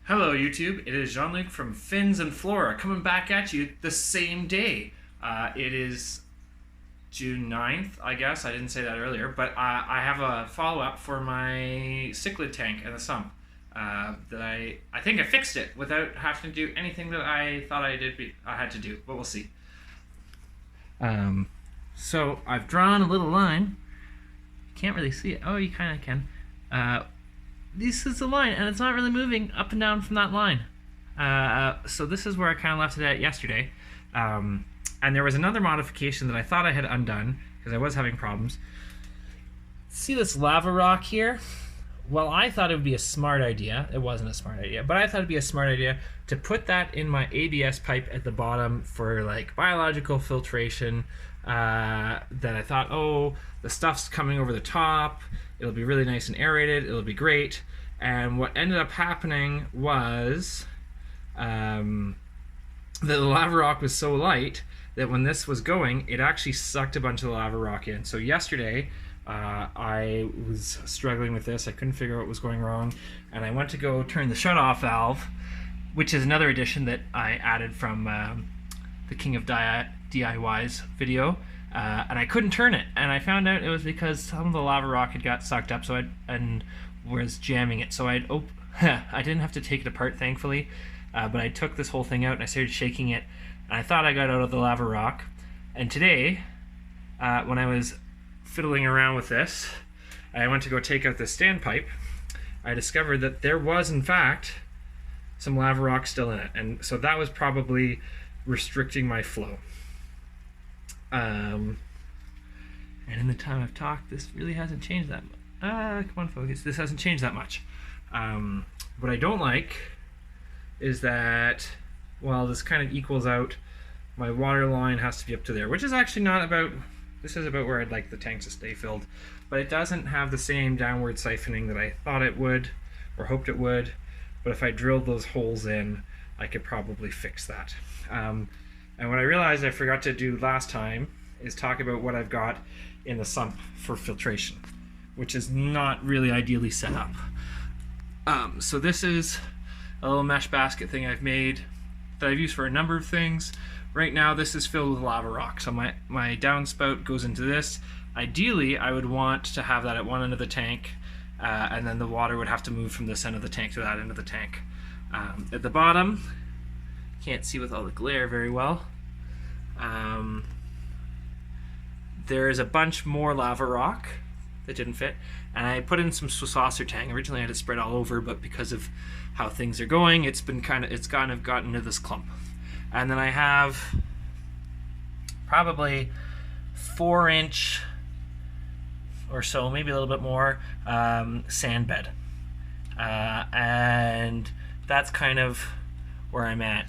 Hello YouTube, it is Jean-Luc from Fins and Flora coming back at you the same day. It is June 9th, I guess. I didn't say that earlier, but I have a follow-up for my cichlid tank and the sump. That I think I fixed it without having to do anything that I thought I had to do, but we'll see. So I've drawn a little line. Can't really see it. Oh, you kind of can. This is the line, and it's not really moving up and down from that line. So this is where I kind of left it at yesterday. And there was another modification that I thought I had undone because I was having problems. See this lava rock here? Well, I thought it would be a smart idea. It wasn't a smart idea, but I thought it'd be a smart idea to put that in my ABS pipe at the bottom for like biological filtration. That I thought, oh, the stuff's coming over the top. It'll be really nice and aerated. It'll be great. And what ended up happening was the lava rock was so light that when this was going, it actually sucked a bunch of the lava rock in. So yesterday, I was struggling with this. I couldn't figure out what was going wrong. And I went to go turn the shutoff valve, which is another addition that I added from the King of DIY's video. And I couldn't turn it, and I found out it was because some of the lava rock had got sucked up, and was jamming it. So I didn't have to take it apart, thankfully, but I took this whole thing out and I started shaking it, and I thought I got out of the lava rock. And today, when I was fiddling around with this, I went to go take out the standpipe. I discovered that there was, in fact, some lava rock still in it, and so that was probably restricting my flow. And in the time I've talked, this really hasn't changed that much. Come on, focus. This hasn't changed that much. What I don't like is that while this kind of equals out, my water line has to be up to there, which is actually not about, this is about where I'd like the tanks to stay filled, but it doesn't have the same downward siphoning that I thought it would, or hoped it would. But if I drilled those holes in, I could probably fix that. And what I realized I forgot to do last time is talk about what I've got in the sump for filtration, which is not really ideally set up. So this is a little mesh basket thing I've made that I've used for a number of things. Right now this is filled with lava rock, so my downspout goes into this. Ideally I would want to have that at one end of the tank, and then the water would have to move from this end of the tank to that end of the tank. At the bottom, can't see with all the glare very well. There is a bunch more lava rock that didn't fit, and I put in some saucer tang. Originally I had it spread all over, but because of how things are going, it's kind of gotten into this clump. And then I have probably 4-inch or so, maybe a little bit more, sand bed, and that's kind of where I'm at.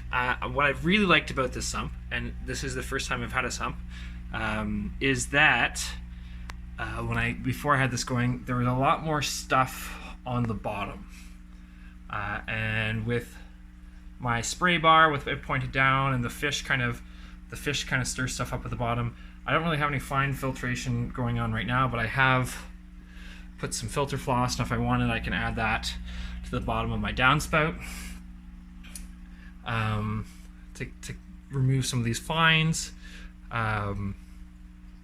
What I've really liked about this sump, and this is the first time I've had a sump, is that before I had this going, there was a lot more stuff on the bottom, and with my spray bar with it pointed down, and the fish kind of stirs stuff up at the bottom. I don't really have any fine filtration going on right now, but I have put some filter floss, and if I wanted, I can add that to the bottom of my downspout. To remove some of these fines,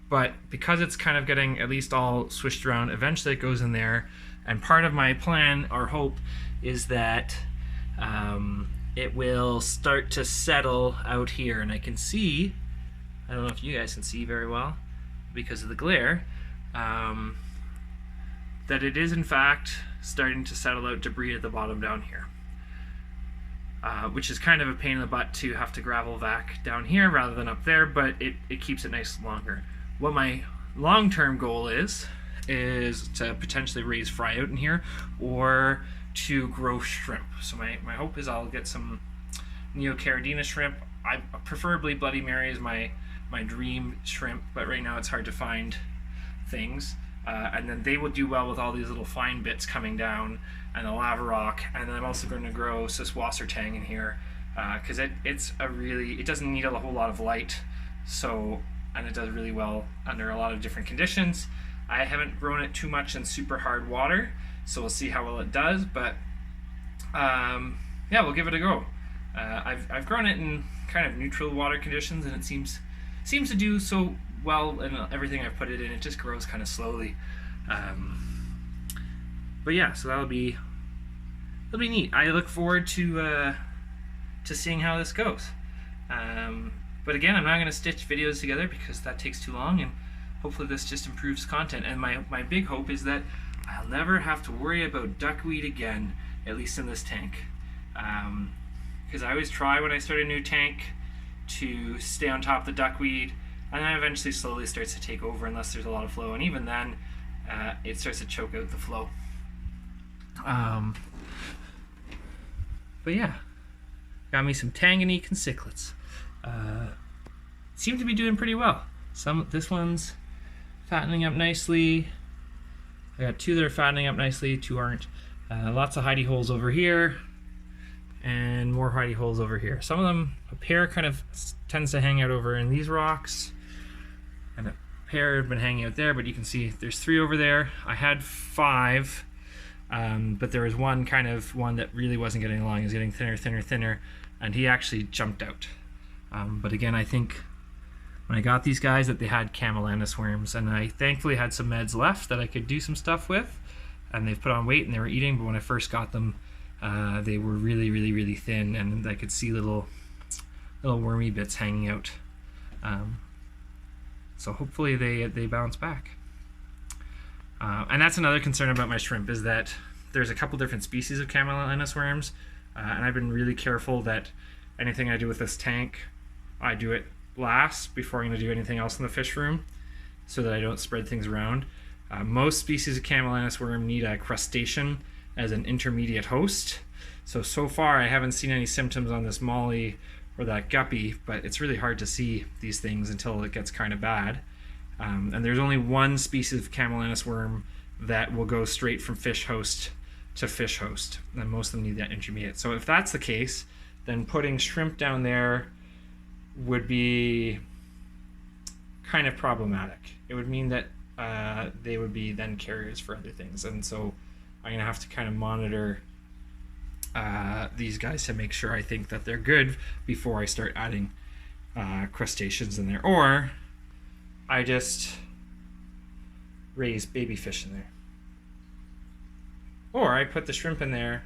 but because it's kind of getting at least all swished around, eventually it goes in there, and part of my plan or hope is that it will start to settle out here, and I can see, I don't know if you guys can see very well because of the glare, that it is in fact starting to settle out debris at the bottom down here. Which is kind of a pain in the butt to have to gravel vac down here rather than up there, but it keeps it nice and longer. What my long-term goal is to potentially raise fry out in here, or to grow shrimp. So my hope is I'll get some Neocaridina shrimp. I preferably Bloody Mary is my dream shrimp, but right now it's hard to find things. And then they will do well with all these little fine bits coming down and the lava rock. And then I'm also going to grow Siswasser tang in here because it doesn't need a whole lot of light, and it does really well under a lot of different conditions. I haven't grown it too much in super hard water, so we'll see how well it does. But yeah, we'll give it a go. I've grown it in kind of neutral water conditions, and it seems to do so well in everything I've put it in. It just grows kind of slowly. But yeah, so it'll be neat. I look forward to seeing how this goes. But again, I'm not going to stitch videos together because that takes too long, and hopefully this just improves content. And my big hope is that I'll never have to worry about duckweed again, at least in this tank. Because I always try when I start a new tank to stay on top of the duckweed, and then eventually slowly starts to take over unless there's a lot of flow, and even then it starts to choke out the flow. But yeah, got me some Tanganique and cichlids. Seem to be doing pretty well. This one's fattening up nicely. I got 2 that are fattening up nicely, 2 aren't. Lots of hidey holes over here, and more hidey holes over here. Some of them, a pair kind of tends to hang out over in these rocks, and a pair have been hanging out there, but you can see there's 3 over there. I had 5, but there was one that really wasn't getting along. He was getting thinner, and he actually jumped out. But again, I think when I got these guys that they had camellanus worms, and I thankfully had some meds left that I could do some stuff with, and they've put on weight and they were eating, but when I first got them, they were really thin, and I could see little wormy bits hanging out. So hopefully they bounce back. And that's another concern about my shrimp, is that there's a couple different species of camellanus worms, and I've been really careful that anything I do with this tank, I do it last before I'm going to do anything else in the fish room, so that I don't spread things around. Most species of camellanus worm need a crustacean as an intermediate host. So far I haven't seen any symptoms on this molly or that guppy, but it's really hard to see these things until it gets kind of bad. And there's only one species of camellanus worm that will go straight from fish host to fish host, and most of them need that intermediate. So if that's the case, then putting shrimp down there would be kind of problematic. It would mean that they would be then carriers for other things, and so I'm gonna have to kind of monitor these guys to make sure I think that they're good before I start adding crustaceans in there, or I just raise baby fish in there, or I put the shrimp in there,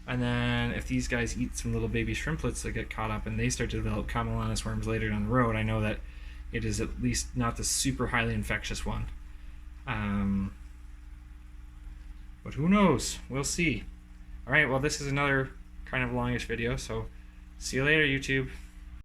and then if these guys eat some little baby shrimplets that get caught up and they start to develop camellanus worms later down the road, I know that it is at least not the super highly infectious one. But who knows? We'll see. Alright, well, this is another kind of longish video, so see you later, YouTube.